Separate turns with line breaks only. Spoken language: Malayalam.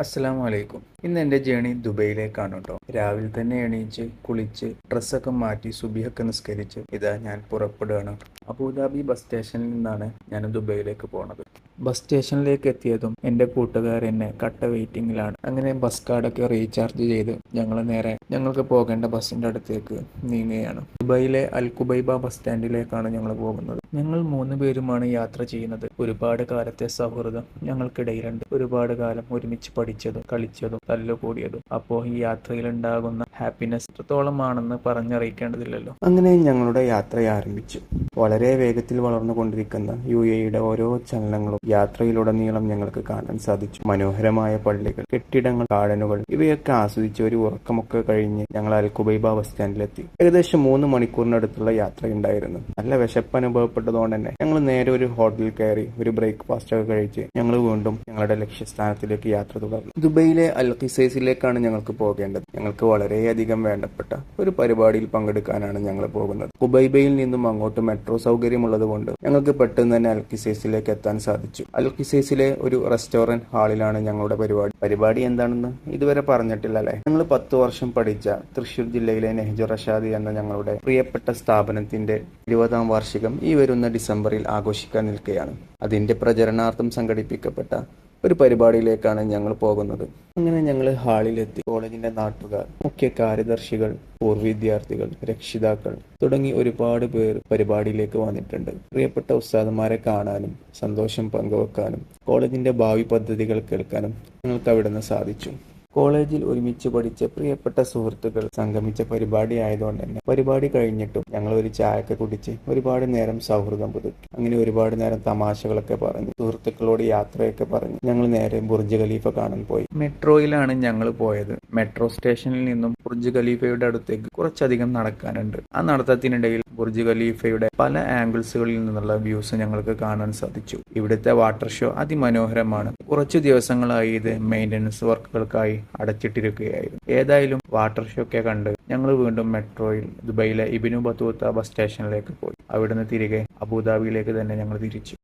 അസ്സലാമു അലൈക്കും. ഇന്ന് എൻ്റെ ജേണി ദുബൈയിലേക്കാണ് കേട്ടോ. രാവിലെ തന്നെ എണീച്ച് കുളിച്ച് ഡ്രസ്സൊക്കെ മാറ്റി സുബിഹൊക്കെ നിസ്കരിച്ച് ഇതാ ഞാൻ പുറപ്പെടുകയാണ്. അബുദാബി ബസ് സ്റ്റേഷനിൽ നിന്നാണ് ഞാൻ ദുബൈയിലേക്ക് പോണത്. ബസ് സ്റ്റേഷനിലേക്ക് എത്തിയതും എൻ്റെ കൂട്ടുകാർ എന്നെ കട്ട വെയിറ്റിങ്ങിലാണ്. അങ്ങനെ ബസ് കാർഡൊക്കെ റീചാർജ് ചെയ്ത് ഞങ്ങൾ നേരെ ഞങ്ങൾക്ക് പോകേണ്ട ബസ്സിൻ്റെ അടുത്തേക്ക് നീങ്ങുകയാണ്. ദുബൈയിലെ അൽ കുബൈബ ബസ് സ്റ്റാൻഡിലേക്കാണ് ഞങ്ങൾ പോകുന്നത്. ഞങ്ങൾ 3 പേരുമാണ് യാത്ര ചെയ്യുന്നത്. ഒരുപാട് കാലത്തെ സൗഹൃദം ഞങ്ങൾക്കിടയിലുണ്ട്. ഒരുപാട് കാലം ഒരുമിച്ച് പഠിച്ചതും കളിച്ചതും തല്ലുകൂടിയതും. അപ്പോൾ ഈ യാത്രയിൽ ഉണ്ടാകുന്ന ഹാപ്പിനെസ് എത്രത്തോളമാണെന്ന് പറഞ്ഞറിയിക്കേണ്ടതില്ലല്ലോ. അങ്ങനെ ഞങ്ങളുടെ യാത്ര ആരംഭിച്ചു. വളരെ വേഗത്തിൽ വളർന്നുകൊണ്ടിരിക്കുന്ന UAEയുടെ ഓരോ ചലനങ്ങളും യാത്രയിലുടനീളം ഞങ്ങൾക്ക് കാണാൻ സാധിച്ചു. മനോഹരമായ പള്ളികൾ, കെട്ടിടങ്ങൾ, ഗാർഡനുകൾ ഇവയൊക്കെ ആസ്വദിച്ച് ഒരു ഉറക്കമൊക്കെ കഴിഞ്ഞ് ഞങ്ങൾ അൽ കുബൈബ ബസ് സ്റ്റാൻഡിലെത്തി. ഏകദേശം 3 മണിക്കൂറിനടുത്തുള്ള യാത്രയുണ്ടായിരുന്നു. നല്ല വിശപ്പ് അനുഭവപ്പെട്ടതുകൊണ്ട് തന്നെ ഞങ്ങൾ നേരെ ഒരു ഹോട്ടലിൽ കയറി ഒരു ബ്രേക്ക്ഫാസ്റ്റ് ഒക്കെ കഴിച്ച് ഞങ്ങൾ വീണ്ടും ഞങ്ങളുടെ ലക്ഷ്യസ്ഥാനത്തിലേക്ക് യാത്ര തുടർന്നു. ദുബൈയിലെ അൽ ഖിസൈസിലേക്കാണ് ഞങ്ങൾക്ക് പോകേണ്ടത്. ഞങ്ങൾക്ക് വളരെയധികം വേണ്ടപ്പെട്ട ഒരു പരിപാടിയിൽ പങ്കെടുക്കാനാണ് ഞങ്ങൾ പോകുന്നത്. കുബൈബയിൽ നിന്നും അങ്ങോട്ട് മെട്രോ സൗകര്യമുള്ളത് കൊണ്ട് ഞങ്ങൾക്ക് പെട്ടെന്ന് തന്നെ അൽ ഖിസൈസിലേക്ക് എത്താൻ സാധിച്ചു. അൽ ഖിസൈസിലെ ഒരു റെസ്റ്റോറന്റ് ഹാളിലാണ് ഞങ്ങളുടെ പരിപാടി എന്താണെന്ന് ഇതുവരെ പറഞ്ഞിട്ടില്ല അല്ലേ. ഞങ്ങൾ 10 വർഷം പഠിച്ച തൃശൂർ ജില്ലയിലെ നെഹ്ജു റഷാദി എന്ന ഞങ്ങളുടെ പ്രിയപ്പെട്ട സ്ഥാപനത്തിന്റെ 20ാം വാർഷികം ഈ വരുന്ന ഡിസംബറിൽ ആഘോഷിക്കാൻ നിൽക്കുകയാണ്. അതിന്റെ പ്രചരണാർത്ഥം സംഘടിപ്പിക്കപ്പെട്ട ഒരു പരിപാടിയിലേക്കാണ് ഞങ്ങൾ പോകുന്നത്. അങ്ങനെ ഞങ്ങൾ ഹാളിലെത്തി. കോളേജിന്റെ നാട്ടുകാർ, മുഖ്യ കാര്യദർശികൾ, പൂർവ്വ വിദ്യാർത്ഥികൾ, രക്ഷിതാക്കൾ തുടങ്ങി ഒരുപാട് പേർ പരിപാടിയിലേക്ക് വന്നിട്ടുണ്ട്. പ്രിയപ്പെട്ട ഉസ്താദുമാരെ കാണാനും സന്തോഷം പങ്കുവെക്കാനും കോളേജിന്റെ ഭാവി പദ്ധതികൾ കേൾക്കാനും ഞങ്ങൾക്ക് അവിടുന്ന് സാധിച്ചു. കോളേജിൽ ഒരുമിച്ച് പഠിച്ച പ്രിയപ്പെട്ട സുഹൃത്തുക്കൾ സംഗമിച്ച പരിപാടി ആയതുകൊണ്ട് തന്നെ പരിപാടി കഴിഞ്ഞിട്ടും ഞങ്ങൾ ഒരു ചായയൊക്കെ കുടിച്ച് ഒരുപാട് നേരം സൗഹൃദം പുതുക്കി. അങ്ങനെ ഒരുപാട് നേരം തമാശകളൊക്കെ പറഞ്ഞ് സുഹൃത്തുക്കളോട് യാത്രയൊക്കെ പറഞ്ഞ് ഞങ്ങൾ നേരെ ബുർജ് ഖലീഫ കാണാൻ പോയി. മെട്രോയിലാണ് ഞങ്ങൾ പോയത്. മെട്രോ സ്റ്റേഷനിൽ നിന്നും ബുർജ് ഖലീഫയുടെ അടുത്തേക്ക് കുറച്ചധികം നടക്കാനുണ്ട്. ആ നടത്തത്തിനിടയിൽ ബുർജ് ഖലീഫയുടെ പല ആംഗിൾസുകളിൽ നിന്നുള്ള വ്യൂസ് ഞങ്ങൾക്ക് കാണാൻ സാധിച്ചു. ഇവിടുത്തെ വാട്ടർ ഷോ അതിമനോഹരമാണ്. കുറച്ചു ദിവസങ്ങളായി ഇത് മെയിൻ്റനൻസ് വർക്കുകൾക്കായി അടച്ചിട്ടിരിക്കുകയായിരുന്നു. ഏതായാലും വാട്ടർ ഷോ ഒക്കെ കണ്ട് ഞങ്ങൾ വീണ്ടും മെട്രോയിൽ ദുബൈയിലെ ഇബ്നു ബത്തൂത്ത ബസ് സ്റ്റേഷനിലേക്ക് പോയി. അവിടുന്ന് തിരികെ അബുദാബിയിലേക്ക് തന്നെ ഞങ്ങൾ തിരിച്ചു.